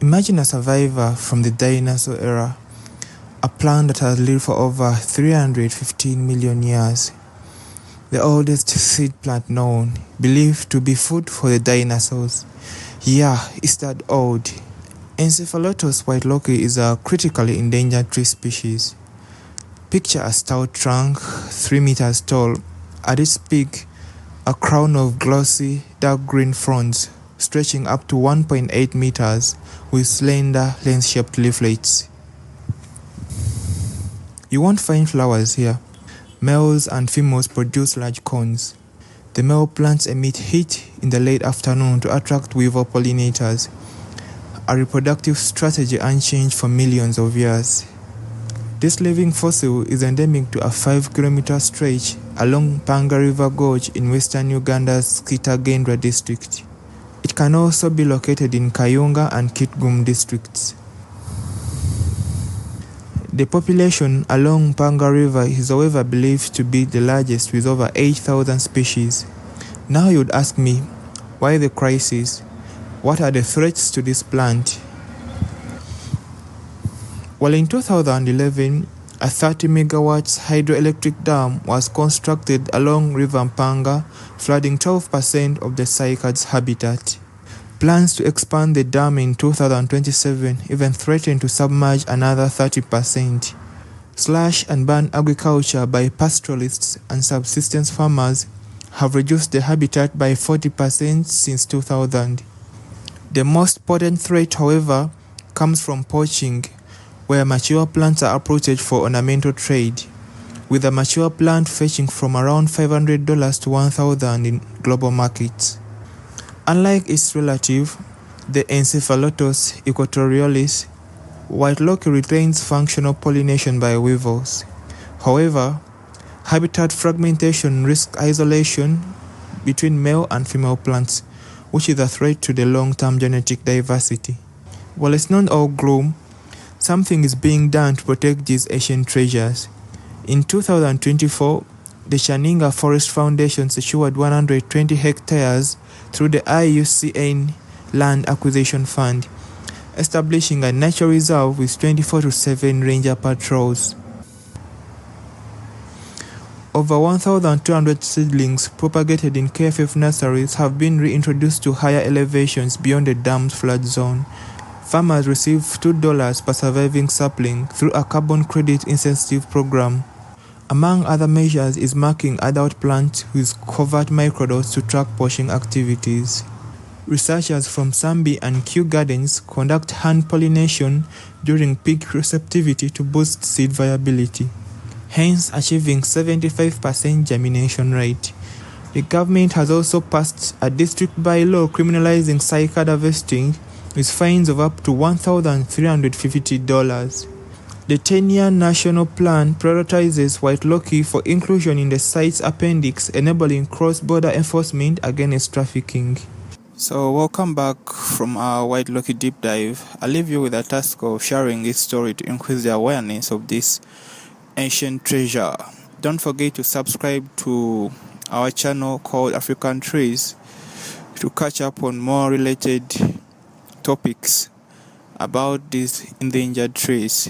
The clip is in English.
Imagine a survivor from the dinosaur era, a plant that has lived for over 315 million years. The oldest seed plant known, believed to be food for the dinosaurs. Yeah, it's that old. Encephalartos whitelockii is a critically endangered tree species. Picture a stout trunk, 3 meters tall. At its peak, a crown of glossy, dark green fronds stretching up to 1.8 meters with slender, lens-shaped leaflets. You won't find flowers here. Males and females produce large cones. The male plants emit heat in the late afternoon to attract weaver pollinators, a reproductive strategy unchanged for millions of years. This living fossil is endemic to a 5-kilometer stretch along Panga River Gorge in western Uganda's Kitagendra district. It can also be located in Kayunga and Kitgum districts. The population along Panga River is however believed to be the largest with over 8,000 species. Now you'd ask me, why the crisis? What are the threats to this plant? Well, in 2011, a 30 megawatts hydroelectric dam was constructed along River Mpanga, flooding 12% of the cycad's habitat. Plans to expand the dam in 2027 even threaten to submerge another 30%. Slash and burn agriculture by pastoralists and subsistence farmers have reduced the habitat by 40% since 2000. The most potent threat, however, comes from poaching, where mature plants are approached for ornamental trade, with a mature plant fetching from around $500 to $1,000 in global markets. Unlike its relative, the Encephalartos equatorialis, whitelockii retains functional pollination by weevils. However, habitat fragmentation risks isolation between male and female plants, which is a threat to the long-term genetic diversity. While it's not all gloom, something is being done to protect these ancient treasures. In 2024, the Chaninga Forest Foundation secured 120 hectares through the IUCN Land Acquisition Fund, establishing a nature reserve with 24/7 ranger patrols. Over 1,200 seedlings propagated in KFF nurseries have been reintroduced to higher elevations beyond the dam's flood zone. Farmers receive $2 per surviving sapling through a carbon credit incentive program. Among other measures is marking adult plants with covert microdose to track poaching activities. Researchers from Sambi and Kew Gardens conduct hand pollination during peak receptivity to boost seed viability, hence achieving 75% germination rate. The government has also passed a district bylaw criminalizing cycad harvesting with fines of up to $1,350. The 10-year national plan prioritizes whitelockii for inclusion in the site's appendix, enabling cross-border enforcement against trafficking. So welcome back from our whitelockii deep dive. I leave you with a task of sharing this story to increase the awareness of this ancient treasure. Don't forget to subscribe to our channel called African Trees to catch up on more related topics about these endangered trees.